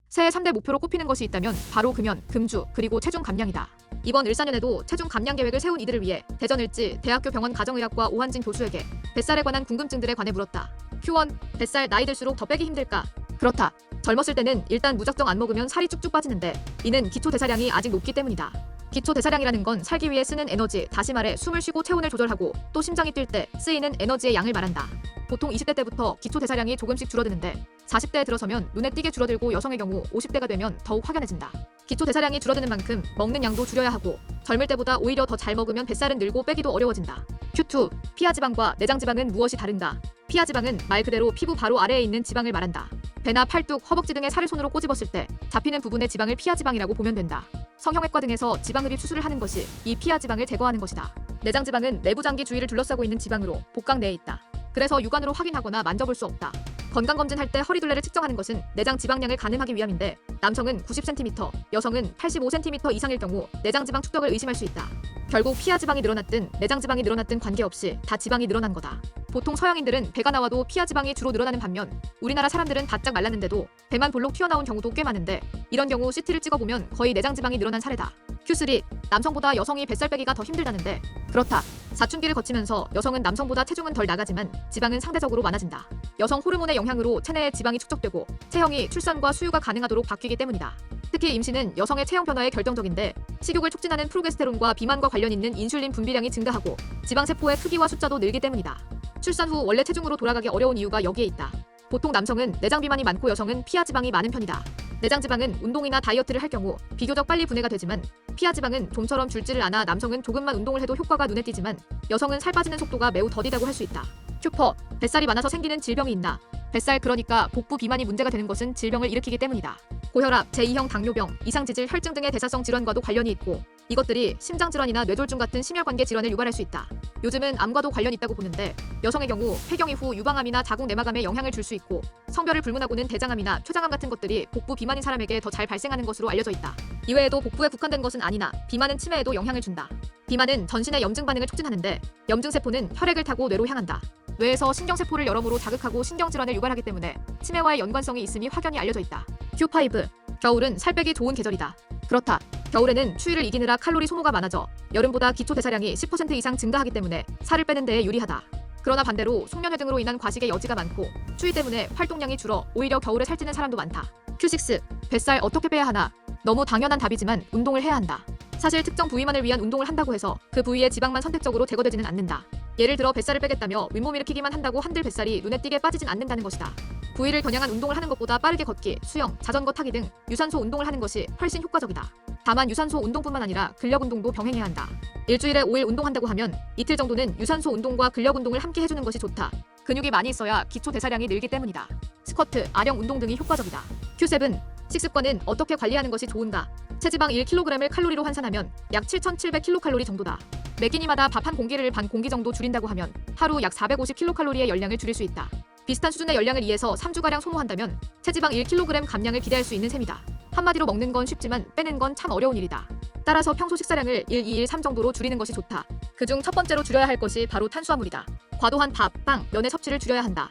새해 3대 목표로 꼽히는 것이 있다면 바로 금연, 금주, 그리고 체중 감량이다. 이번 을사년에도 체중 감량 계획을 세운 이들을 위해 대전을지 대학교 병원 가정의학과 오한진 교수에게 뱃살에 관한 궁금증들에 관해 물었다. Q1. 뱃살 나이 들수록 더 빼기 힘들까? 그렇다. 젊었을 때는 일단 무작정 안 먹으면 살이 쭉쭉 빠지는데 이는 기초 대사량이 아직 높기 때문이다. 기초 대사량이라는 건 살기 위해 쓰는 에너지, 다시 말해 숨을 쉬고 체온을 조절하고 또 심장이 뛸 때 쓰이는 에너지의 양을 말한다. 보통 20대 때부터 기초 대사량이 조금씩 줄어드는데 40대에 들어서면 눈에 띄게 줄어들고 여성의 경우 50대가 되면 더욱 확연해진다. 기초 대사량이 줄어드는 만큼 먹는 양도 줄여야 하고 젊을 때보다 오히려 더 잘 먹으면 뱃살은 늘고 빼기도 어려워진다. Q2. 피하지방과 내장지방은 무엇이 다른가? 피하지방은 말 그대로 피부 바로 아래에 있는 지방을 말한다. 배나 팔뚝, 허벅지 등의 살을 손으로 꼬집었을 때 잡히는 부분의 지방을 피하지방이라고 보면 된다. 성형외과 등에서 지방흡입 수술을 하는 것이 이 피하지방을 제거하는 것이다. 내장지방은 내부 장기 주위를 둘러싸고 있는 지방으로 복강 내에 있다. 그래서 육안으로 확인하거나 만져볼 수 없다. 건강검진할 때 허리둘레를 측정하는 것은 내장 지방량을 가늠하기 위함인데 남성은 90cm, 여성은 85cm 이상일 경우 내장지방 축적을 의심할 수 있다. 결국 피하지방이 늘어났든 내장지방이 늘어났든 관계없이 다 지방이 늘어난 거다. 보통 서양인들은 배가 나와도 피하지방이 주로 늘어나는 반면 우리나라 사람들은 바짝 말랐는데도 배만 볼록 튀어나온 경우도 꽤 많은데 이런 경우 CT를 찍어보면 거의 내장지방이 늘어난 사례다. Q3. 남성보다 여성이 뱃살 빼기가 더 힘들다는데 그렇다. 사춘기를 거치면서 여성은 남성보다 체중은 덜 나가지만 지방은 상대적으로 많아진다. 여성 호르몬의 영향으로 체내에 지방이 축적되고 체형이 출산과 수유가 가능하도록 바뀌기 때문이다. 특히 임신은 여성의 체형 변화에 결정적인데 식욕을 촉진하는 프로게스테론과 비만과 관련 있는 인슐린 분비량이 증가하고 지방세포의 크기와 숫자도 늘기 때문이다. 출산 후 원래 체중으로 돌아가기 어려운 이유가 여기에 있다. 보통 남성은 내장 비만이 많고 여성은 피하지방이 많은 편이다. 내장지방은 운동이나 다이어트를 할 경우 비교적 빨리 분해가 되지만 피하지방은 좀처럼 줄지를 않아 남성은 조금만 운동을 해도 효과가 눈에 띄지만 여성은 살 빠지는 속도가 매우 더디다고 할 수 있다. 큐퍼. 뱃살이 많아서 생기는 질병이 있나? 뱃살 그러니까 복부 비만이 문제가 되는 것은 질병을 일으키기 때문이다. 고혈압, 제2형 당뇨병, 이상지질, 혈증 등의 대사성 질환과도 관련이 있고 이것들이 심장질환이나 뇌졸중 같은 심혈관계 질환을 유발할 수 있다. 요즘은 암과도 관련이 있다고 보는데 여성의 경우 폐경 이후 유방암이나 자궁 내막암에 영향을 줄 수 있고 성별을 불문하고는 대장암이나 췌장암 같은 것들이 복부 비만인 사람에게 더 잘 발생하는 것으로 알려져 있다. 이외에도 복부에 국한된 것은 아니나 비만은 치매에도 영향을 준다. 비만은 전신의 염증 반응을 촉진하는데 염증세포는 혈액을 타고 뇌로 향한다. 뇌에서 신경세포를 여러모로 자극하고 신경질환을 유발하기 때문에 치매와의 연관성이 있음이 확연히 알려져 있다. Q5. 겨울은 살 빼기 좋은 계절이다. 그렇다. 겨울에는 추위를 이기느라 칼로리 소모가 많아져 여름보다 기초 대사량이 10% 이상 증가하기 때문에 살을 빼는 데에 유리하다. 그러나 반대로 송년회 등으로 인한 과식의 여지가 많고 추위 때문에 활동량이 줄어 오히려 겨울에 살찌는 사람도 많다. Q6. 뱃살 어떻게 빼야 하나? 너무 당연한 답이지만 운동을 해야 한다. 사실 특정 부위만을 위한 운동을 한다고 해서 그 부위의 지방만 선택적으로 제거되지는 않는다. 예를 들어 뱃살을 빼겠다며 윗몸 일으키기만 한다고 한들 뱃살이 눈에 띄게 빠지진 않는다는 것이다. 부위를 겨냥한 운동을 하는 것보다 빠르게 걷기, 수영, 자전거 타기 등 유산소 운동을 하는 것이 훨씬 효과적이다. 다만 유산소 운동뿐만 아니라 근력 운동도 병행해야 한다. 일주일에 5일 운동한다고 하면 이틀 정도는 유산소 운동과 근력 운동을 함께 해주는 것이 좋다. 근육이 많이 있어야 기초 대사량이 늘기 때문이다. 스쿼트, 아령 운동 등이 효과적이다. Q7. 식습관은 어떻게 관리하는 것이 좋은가? 체지방 1kg을 칼로리로 환산하면 약 7,700kcal 정도다. 매 끼니마다 밥 한 공기를 반 공기 정도 줄인다고 하면 하루 약 450kcal의 열량을 줄일 수 있다. 비슷한 수준의 열량을 2에서 3주가량 소모한다면 체지방 1kg 감량을 기대할 수 있는 셈이다. 한마디로 먹는 건 쉽지만 빼는 건 참 어려운 일이다. 따라서 평소 식사량을 1, 2, 1, 3 정도로 줄이는 것이 좋다. 그중 첫 번째로 줄여야 할 것이 바로 탄수화물이다. 과도한 밥, 빵, 면의 섭취를 줄여야 한다.